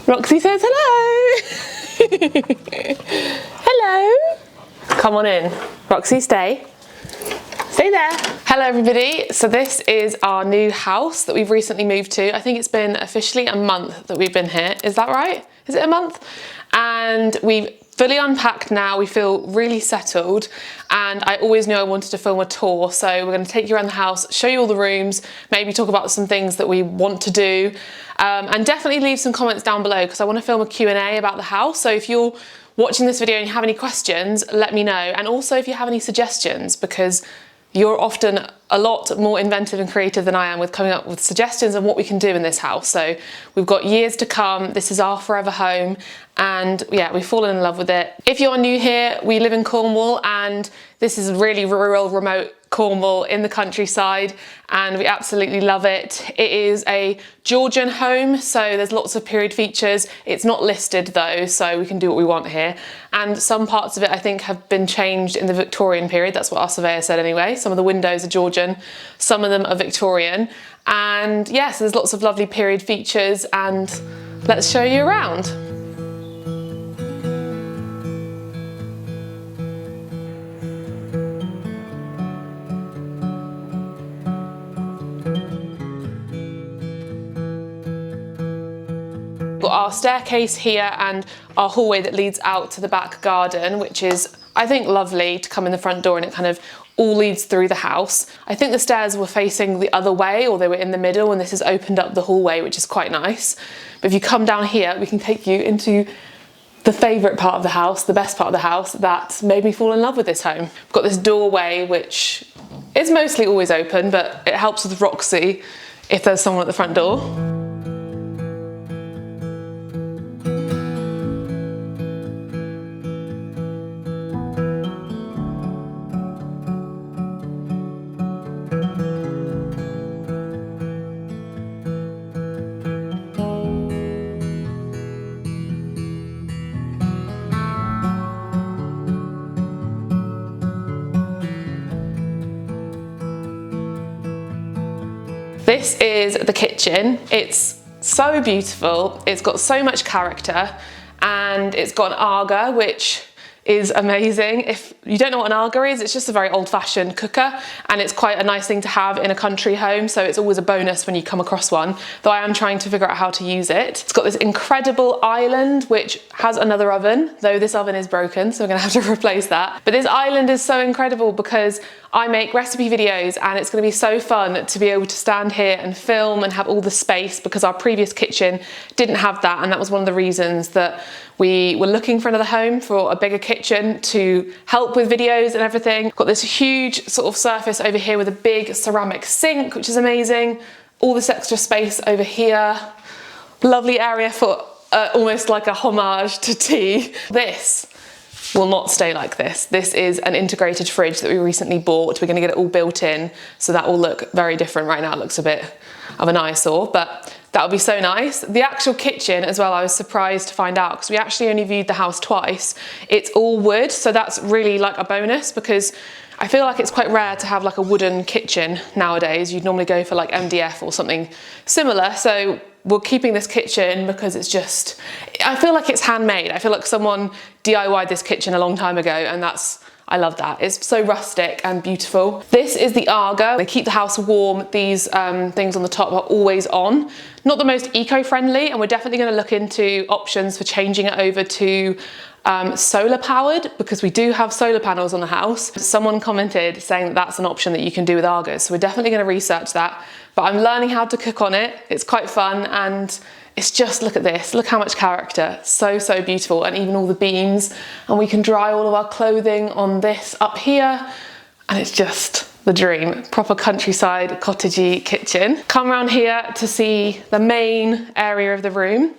Roxy says hello. Hello. Come on in. Roxy, stay. Stay there. Hello everybody. So this is our new house that we've recently moved to. I think it's been officially a month that we've been here. Is that right? Is it a month? And we've fully unpacked now. We feel really settled, and I always knew I wanted to film a tour, so we're going to take you around the house, show you all the rooms, maybe talk about some things that we want to do, and definitely leave some comments down below because I want to film a Q&A about the house. So if you're watching this video and you have any questions, let me know, and also if you have any suggestions, because you're often a lot more inventive and creative than I am with coming up with suggestions on what we can do in this house. So we've got years to come. This is our forever home, and yeah, we've fallen in love with it. If you're new here, we live in Cornwall, and this is really rural, remote Cornwall in the countryside, and we absolutely love it. It is a Georgian home, so there's lots of period features. It's not listed though, so we can do what we want here. And some parts of it I think have been changed in the Victorian period. That's what our surveyor said anyway. Some of the windows are Georgian, some of them are Victorian. And yes, there's lots of lovely period features, and let's show you around. We've got our staircase here and our hallway that leads out to the back garden, which is, I think, lovely to come in the front door, and it kind of all leads through the house. I think the stairs were facing the other way, or they were in the middle, and this has opened up the hallway, which is quite nice. But if you come down here, we can take you into the favourite part of the house, the best part of the house that made me fall in love with this home. We've got this doorway, which is mostly always open, but it helps with Roxy if there's someone at the front door. This is the kitchen. It's so beautiful. It's got so much character, and it's got an Aga, which is amazing. If you don't know what an Aga is, it's just a very old-fashioned cooker, and it's quite a nice thing to have in a country home, so it's always a bonus when you come across one, though I am trying to figure out how to use it. It's got this incredible island, which has another oven, though this oven is broken, so we're gonna have to replace that. But this island is so incredible because I make recipe videos, and it's going to be so fun to be able to stand here and film and have all the space, because our previous kitchen didn't have that, and that was one of the reasons that we were looking for another home, for a bigger kitchen to help with videos and everything. Got this huge sort of surface over here with a big ceramic sink, which is amazing. All this extra space over here. Lovely area for almost like a homage to tea. This will not stay like this. This is an integrated fridge that we recently bought. We're going to get it all built in, so that will look very different. Right now it looks a bit of an eyesore, but that would be so nice. The actual kitchen as well, I was surprised to find out, because we actually only viewed the house twice. It's all wood, so that's really like a bonus, because I feel like it's quite rare to have like a wooden kitchen nowadays. You'd normally go for like MDF or something similar. So we're keeping this kitchen because it's just, I feel like it's handmade. I feel like someone DIY'd this kitchen a long time ago, and I love that. It's so rustic and beautiful. This is the Aga. They keep the house warm. These things on the top are always on. Not the most eco-friendly, and we're definitely going to look into options for changing it over to solar powered, because we do have solar panels on the house. Someone commented saying that that's an option that you can do with Argas, so we're definitely going to research that. But I'm learning how to cook on it. It's quite fun, and it's just, look at this, look how much character. So, so beautiful, and even all the beams, and we can dry all of our clothing on this up here, and it's just the dream. Proper countryside, cottagey kitchen. Come around here to see the main area of the room.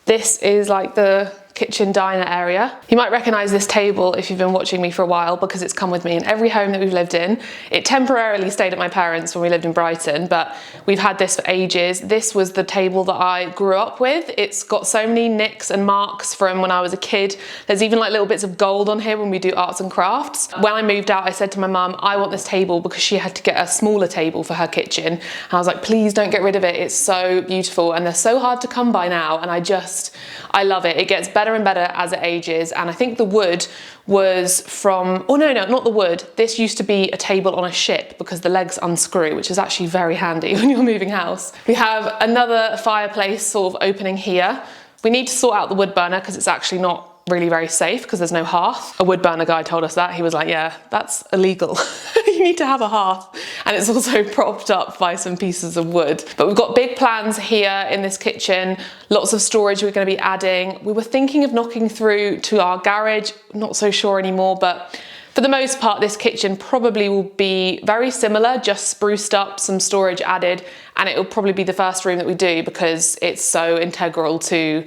This is like the kitchen diner area. You might recognise this table if you've been watching me for a while, because it's come with me in every home that we've lived in. It temporarily stayed at my parents' when we lived in Brighton, but we've had this for ages. This was the table that I grew up with. It's got so many nicks and marks from when I was a kid. There's even like little bits of gold on here when we do arts and crafts. When I moved out, I said to my mum, I want this table, because she had to get a smaller table for her kitchen. And I was like, please don't get rid of it. It's so beautiful, and they're so hard to come by now, and I love it. It gets better and better as it ages. And I think the wood was from, oh no, not the wood. This used to be a table on a ship because the legs unscrew, which is actually very handy when you're moving house. We have another fireplace sort of opening here. We need to sort out the wood burner because it's actually not really very safe because there's no hearth. A wood burner guy told us that. He was like, yeah, that's illegal. You need to have a hearth. And it's also propped up by some pieces of wood. But we've got big plans here in this kitchen, lots of storage we're going to be adding. We were thinking of knocking through to our garage, not so sure anymore, but for the most part, this kitchen probably will be very similar, just spruced up, some storage added, and it will probably be the first room that we do because it's so integral to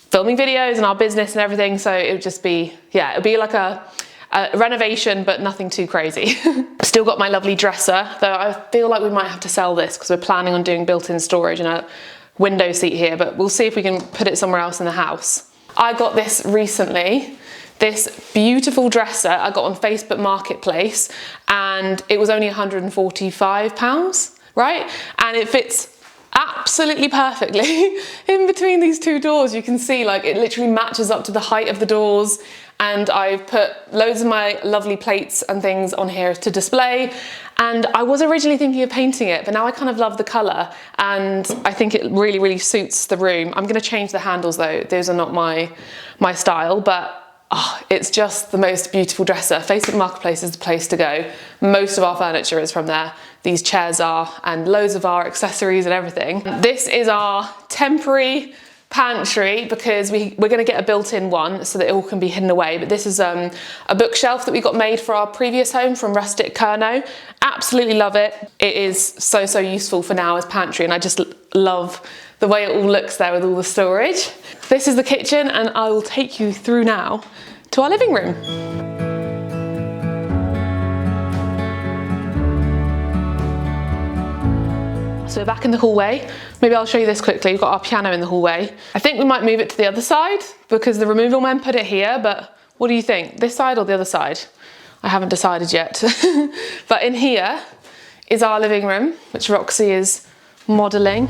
filming videos and our business and everything. So it would just be, yeah, it'll be like a renovation, but nothing too crazy. Still got my lovely dresser, though I feel like we might have to sell this because we're planning on doing built-in storage and a window seat here, but we'll see if we can put it somewhere else in the house. I got this recently, this beautiful dresser I got on Facebook Marketplace, and it was only £145, right? And it fits absolutely perfectly in between these two doors. You can see like it literally matches up to the height of the doors, and I've put loads of my lovely plates and things on here to display. And I was originally thinking of painting it, but now I kind of love the colour, and I think it really, really suits the room. I'm going to change the handles though. Those are not my style, but oh, it's just the most beautiful dresser. Facebook Marketplace is the place to go. Most of our furniture is from there. These chairs are, and loads of our accessories and everything. This is our temporary pantry because we're going to get a built-in one so that it all can be hidden away. But this is a bookshelf that we got made for our previous home from Rustic Kerno. Absolutely love it. It is so useful for now as pantry, and I just love the way it all looks there with all the storage. This is the kitchen, and I will take you through now to our living room. So we're back in the hallway. Maybe I'll show you this quickly. We've got our piano in the hallway. I think we might move it to the other side because the removal men put it here, but what do you think? This side or the other side? I haven't decided yet. But in here is our living room, which Roxy is modelling.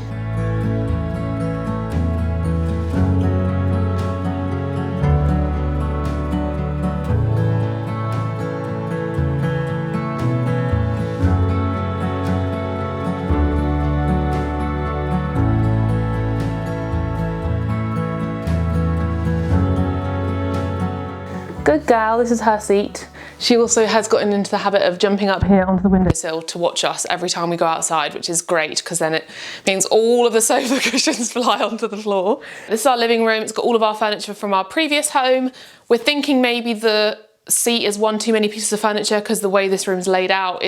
Good girl, this is her seat. She also has gotten into the habit of jumping up here onto the windowsill to watch us every time we go outside, which is great because then it means all of the sofa cushions fly onto the floor. This is our living room. It's got all of our furniture from our previous home. We're thinking maybe the seat is one too many pieces of furniture because the way this room's laid out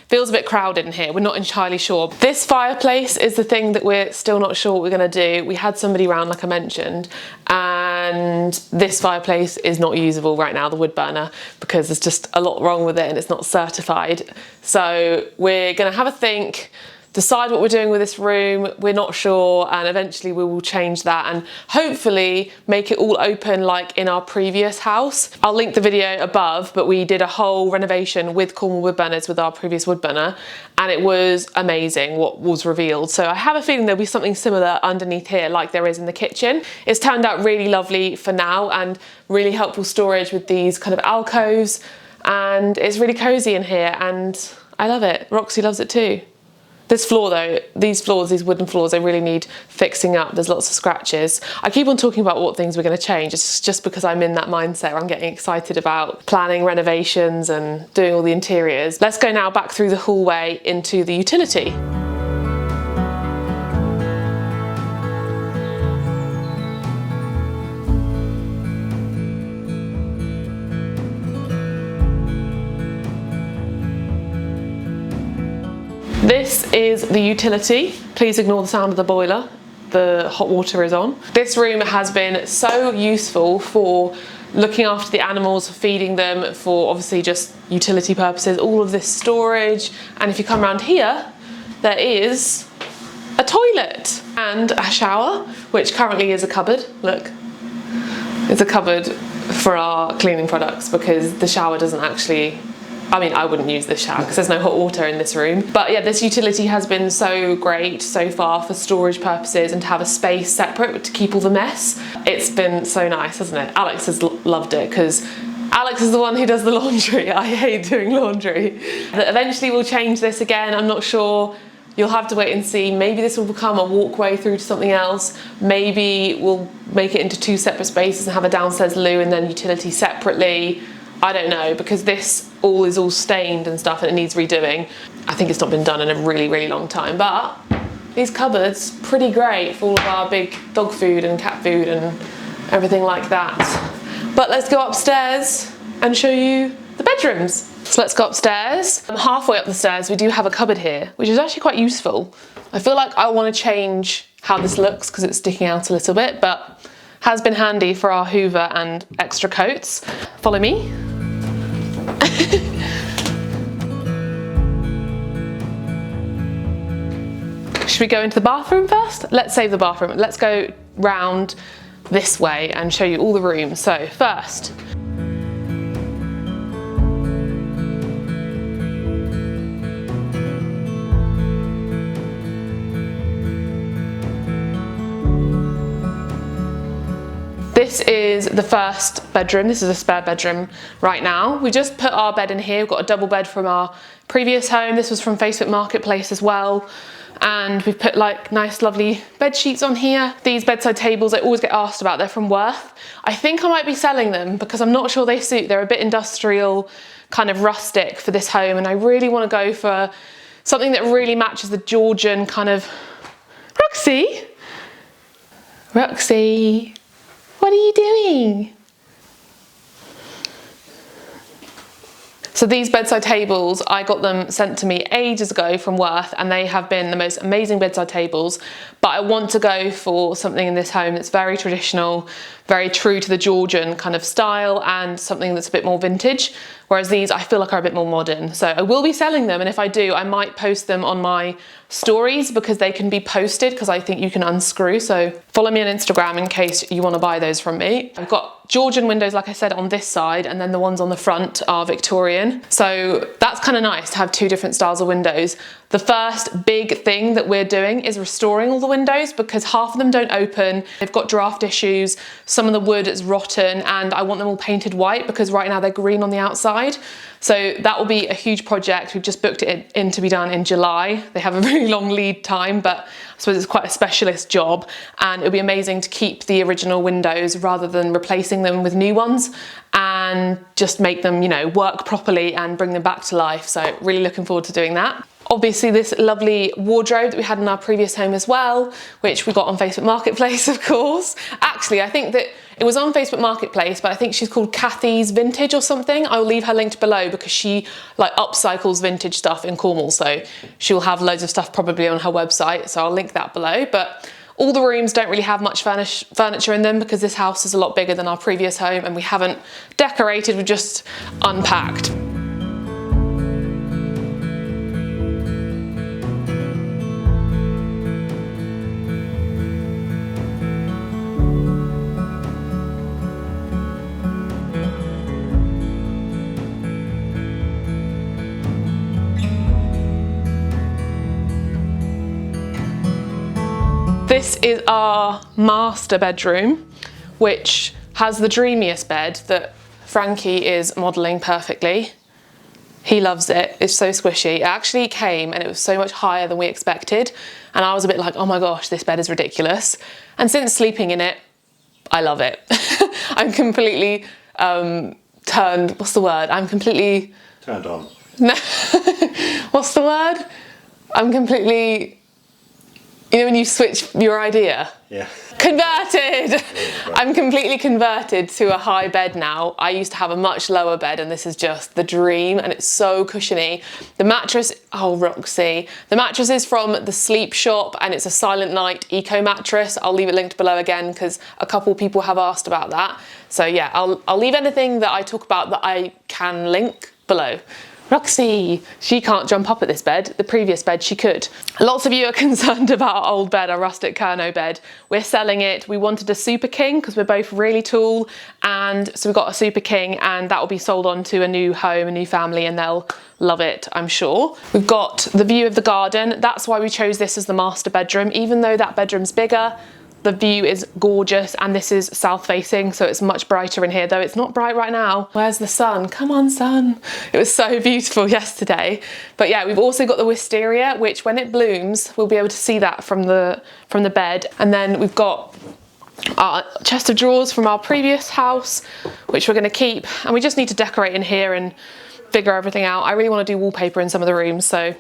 feels a bit crowded in here. We're not entirely sure. This fireplace is the thing that we're still not sure what we're going to do. We had somebody around, like I mentioned, and this fireplace is not usable right now, the wood burner, because there's just a lot wrong with it and it's not certified. So we're going to have a think, decide what we're doing with this room. We're not sure, and eventually we will change that and hopefully make it all open like in our previous house. I'll link the video above, but we did a whole renovation with Cornwall wood burners with our previous wood burner, and it was amazing what was revealed. So I have a feeling there'll be something similar underneath here like there is in the kitchen. It's turned out really lovely for now and really helpful storage with these kind of alcoves, and it's really cozy in here and I love it. Roxy loves it too. This floor though, these wooden floors, they really need fixing up. There's lots of scratches. I keep on talking about what things we're going to change. It's just because I'm in that mindset where I'm getting excited about planning renovations and doing all the interiors. Let's go now back through the hallway into the utility. This is the utility. Please ignore the sound of the boiler. the hot water is on. This room has been so useful for looking after the animals, feeding them, for obviously just utility purposes, all of this storage. And if you come around here, there is a toilet and a shower, which currently is a cupboard. Look, it's a cupboard for our cleaning products because the shower doesn't actually, I mean, I wouldn't use this shower because there's no hot water in this room. But yeah, this utility has been so great so far for storage purposes and to have a space separate to keep all the mess. It's been so nice, hasn't it? Alex has loved it because Alex is the one who does the laundry. I hate doing laundry. Eventually we'll change this again, I'm not sure. You'll have to wait and see. Maybe this will become a walkway through to something else. Maybe we'll make it into 2 separate spaces and have a downstairs loo and then utility separately. I don't know, because this is all stained and stuff and it needs redoing. I think it's not been done in a really, really long time, but these cupboards, pretty great for all of our big dog food and cat food and everything like that. But let's go upstairs and show you the bedrooms. So let's go upstairs. Halfway up the stairs, we do have a cupboard here, which is actually quite useful. I feel like I want to change how this looks because it's sticking out a little bit, but has been handy for our Hoover and extra coats. Follow me. Should we go into the bathroom first? Let's save the bathroom. Let's go round this way and show you all the rooms. So first, this is the first bedroom. This is a spare bedroom right now. We just put our bed in here. We've got a double bed from our previous home. This was from Facebook Marketplace as well. And we've put like nice lovely bed sheets on here. These bedside tables I always get asked about, they're from Worth. I think I might be selling them because I'm not sure they suit. They're a bit industrial, kind of rustic for this home, and I really want to go for something that really matches the Georgian kind of... Roxy? Roxy, what are you doing? So these bedside tables, I got them sent to me ages ago from Worth, and they have been the most amazing bedside tables. But I want to go for something in this home that's very traditional, very true to the Georgian kind of style, and something that's a bit more vintage. Whereas these I feel like are a bit more modern. So I will be selling them, and if I do, I might post them on my stories because they can be posted, because I think you can unscrew. So follow me on Instagram in case you want to buy those from me. I've got Georgian windows, like I said, on this side, and then the ones on the front are Victorian. So that's kind of nice to have 2 different styles of windows. The first big thing that we're doing is restoring all the windows because half of them don't open. They've got draft issues. Some of the wood is rotten, and I want them all painted white because right now they're green on the outside. So that will be a huge project. We've just booked it in to be done in July. They have a really long lead time, but I suppose it's quite a specialist job, and it'll be amazing to keep the original windows rather than replacing them with new ones and just make them, you know, work properly and bring them back to life. So really looking forward to doing that. Obviously this lovely wardrobe that we had in our previous home as well, which we got on Facebook Marketplace, of course. Actually, I think that it was on Facebook Marketplace, but I think she's called Kathy's Vintage or something. I'll leave her linked below because she like upcycles vintage stuff in Cornwall. So she'll have loads of stuff probably on her website. So I'll link that below. But all the rooms don't really have much furniture in them because this house is a lot bigger than our previous home, and we haven't decorated, we've just unpacked. This is our master bedroom, which has the dreamiest bed that Frankie is modelling perfectly. He loves it, it's so squishy. It actually came and it was so much higher than we expected, and I was a bit like, oh my gosh, this bed is ridiculous. And since sleeping in it, I love it. I'm completely turned, what's the word? I'm completely... Turned on. No, what's the word? I'm completely... You know when you switch your idea? Yeah. Converted! I'm completely converted to a high bed now. I used to have a much lower bed and this is just the dream and it's so cushiony. The mattress, oh Roxy. The mattress is from the Sleep Shop and it's a Silent Night Eco mattress. I'll leave it linked below again because a couple people have asked about that. So yeah, I'll leave anything that I talk about that I can link below. Roxy, she can't jump up at this bed. The previous bed she could. Lots of you are concerned about our old bed, our rustic Kerno bed. We're selling it. We wanted a Super King because we're both really tall, and so we got a Super King and that will be sold on to a new home, a new family, and they'll love it, I'm sure. We've got the view of the garden. That's why we chose this as the master bedroom. Even though that bedroom's bigger, the view is gorgeous and this is south facing, so it's much brighter in here, though it's not bright right now. Where's the sun? Come on, sun. It was so beautiful yesterday. But yeah, we've also got the wisteria, which when it blooms, we'll be able to see that from the bed. And then we've got our chest of drawers from our previous house, which we're gonna keep. And we just need to decorate in here and figure everything out. I really want to do wallpaper in some of the rooms, so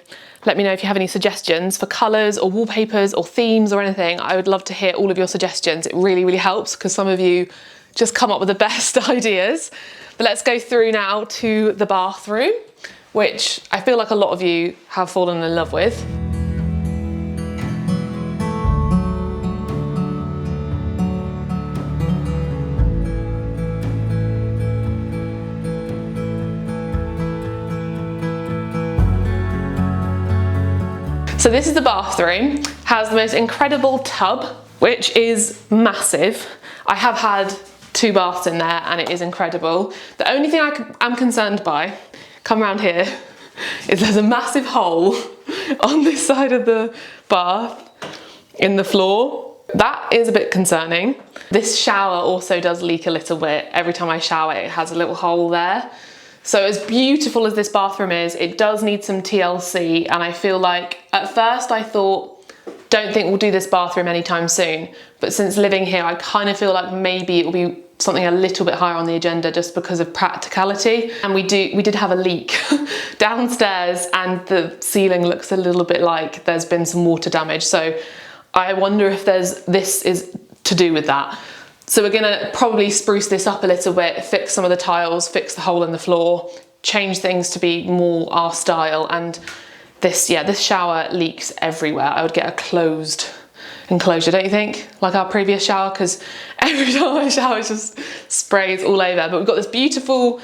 let me know if you have any suggestions for colours or wallpapers or themes or anything. I would love to hear all of your suggestions. It really, really helps because some of you just come up with the best ideas. But let's go through now to the bathroom, which I feel like a lot of you have fallen in love with. So this is the bathroom, has the most incredible tub, which is massive. I have had 2 baths in there and it is incredible. The only thing I'm concerned by, come around here, is there's a massive hole on this side of the bath in the floor. That is a bit concerning. This shower also does leak a little bit. Every time I shower, it has a little hole there. So as beautiful as this bathroom is, it does need some TLC, and I feel like at first I thought, don't think we'll do this bathroom anytime soon, but since living here I kind of feel like maybe it will be something a little bit higher on the agenda just because of practicality. And we did have a leak downstairs and the ceiling looks a little bit like there's been some water damage, so I wonder if this is to do with that. So we're gonna probably spruce this up a little bit, fix some of the tiles, fix the hole in the floor, change things to be more our style. And this shower leaks everywhere. I would get a closed enclosure, don't you think? Like our previous shower, because every time I shower it just sprays all over. But we've got this beautiful,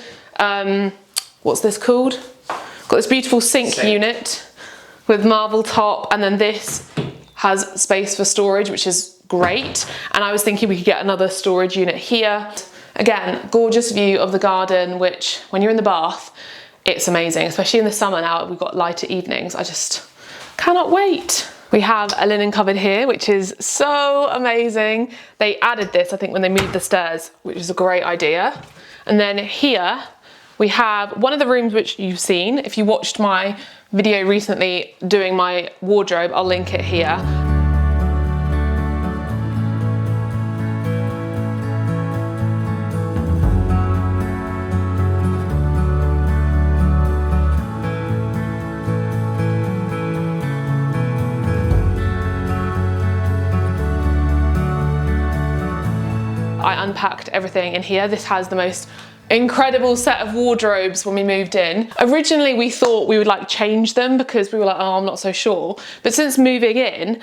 what's this called? Got this beautiful sink unit with marble top, and then this has space for storage, which is great. And I was thinking we could get another storage unit here. Again, gorgeous view of the garden, which when you're in the bath, it's amazing, especially in the summer now we've got lighter evenings. I just cannot wait. We have a linen cupboard here, which is so amazing. They added this, I think, when they moved the stairs, which is a great idea. And then here we have one of the rooms which you've seen. If you watched my video recently doing my wardrobe, I'll link it here. I unpacked everything in here. This has the most incredible set of wardrobes when we moved in. Originally we thought we would like change them because we were like, oh, I'm not so sure. But since moving in,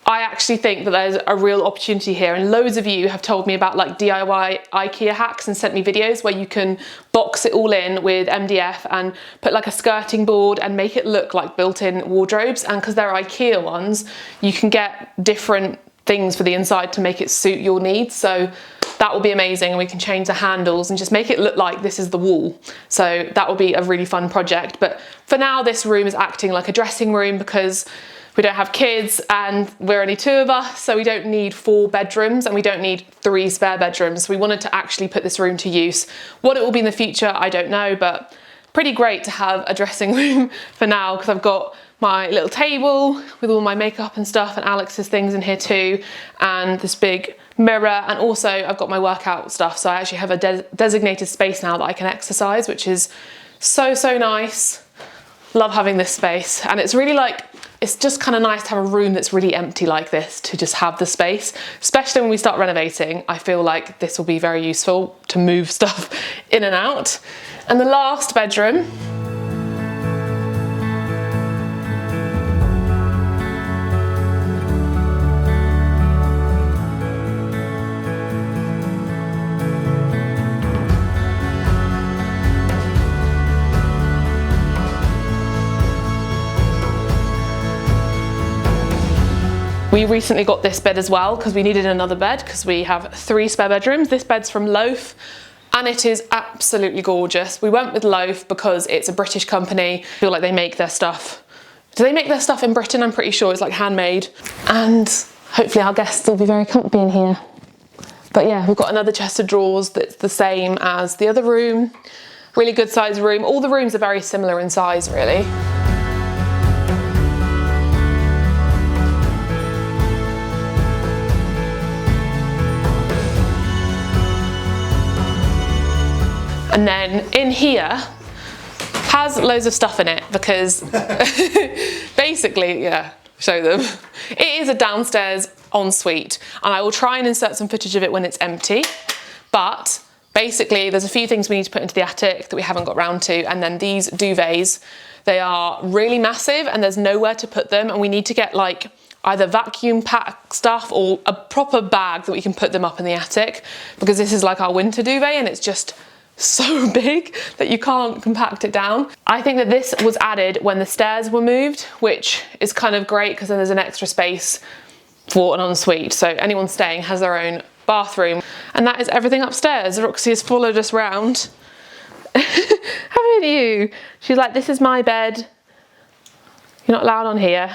I actually think that there's a real opportunity here, and loads of you have told me about like DIY IKEA hacks and sent me videos where you can box it all in with MDF and put like a skirting board and make it look like built-in wardrobes. And because they're IKEA ones, you can get different things for the inside to make it suit your needs. So that will be amazing, and we can change the handles and just make it look like this is the wall. So that will be a really fun project. But for now, this room is acting like a dressing room because we don't have kids and we're only 2 of us, so we don't need 4 bedrooms and we don't need 3 spare bedrooms. We wanted to actually put this room to use. What it will be in the future, I don't know, but pretty great to have a dressing room for now, because I've got my little table with all my makeup and stuff, and Alex's things in here too, and this big mirror, and also I've got my workout stuff, so I actually have a designated space now that I can exercise, which is so nice. Love having this space, and it's really like, it's just kind of nice to have a room that's really empty like this, to just have the space, especially when we start renovating. I feel like this will be very useful to move stuff in and out. And the last bedroom, we recently got this bed as well because we needed another bed because we have 3 spare bedrooms. This bed's from Loaf and it is absolutely gorgeous. We went with Loaf because it's a British company. I feel like they make their stuff. Do they make their stuff in Britain? I'm pretty sure it's like handmade. And hopefully our guests will be very comfy in here. But yeah, we've got another chest of drawers that's the same as the other room. Really good size room. All the rooms are very similar in size, really. And then in here has loads of stuff in it because basically, yeah, show them. It is a downstairs ensuite and I will try and insert some footage of it when it's empty. But basically there's a few things we need to put into the attic that we haven't got round to. And then these duvets, they are really massive and there's nowhere to put them. And we need to get like either vacuum pack stuff or a proper bag that we can put them up in the attic because this is like our winter duvet and it's just so big that you can't compact it down. I think that this was added when the stairs were moved, which is kind of great because then there's an extra space for an ensuite. So anyone staying has their own bathroom. And that is everything upstairs. Roxy has followed us round. Haven't you? She's like, this is my bed. You're not allowed on here.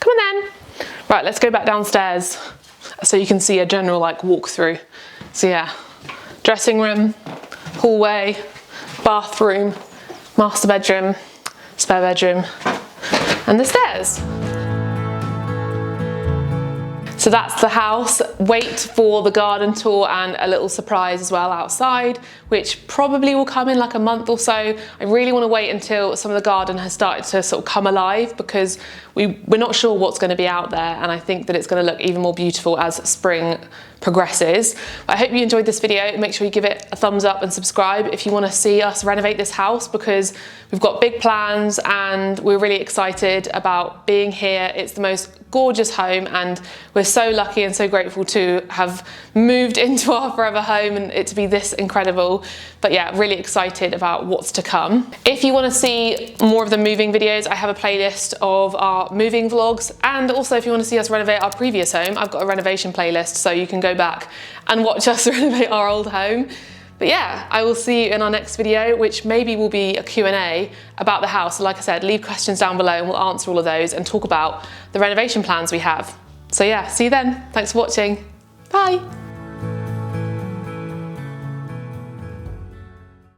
Come on then. Right, let's go back downstairs so you can see a general like walkthrough. So yeah, dressing room, hallway, bathroom, master bedroom, spare bedroom, and the stairs. So that's the house. Wait for the garden tour and a little surprise as well outside, which probably will come in like a month or so. I really want to wait until some of the garden has started to sort of come alive because we're not sure what's going to be out there, and I think that it's going to look even more beautiful as spring progresses. I hope you enjoyed this video. Make sure you give it a thumbs up and subscribe if you want to see us renovate this house because we've got big plans and we're really excited about being here. It's the most gorgeous home and we're so lucky and so grateful to have moved into our forever home and it to be this incredible. But yeah, really excited about what's to come. If you want to see more of the moving videos, I have a playlist of our moving vlogs, and also if you want to see us renovate our previous home, I've got a renovation playlist so you can go back and watch us renovate our old home. But yeah, I will see you in our next video, which maybe will be a Q&A about the house. So like I said, leave questions down below and we'll answer all of those and talk about the renovation plans we have. So yeah, see you then. Thanks for watching. Bye.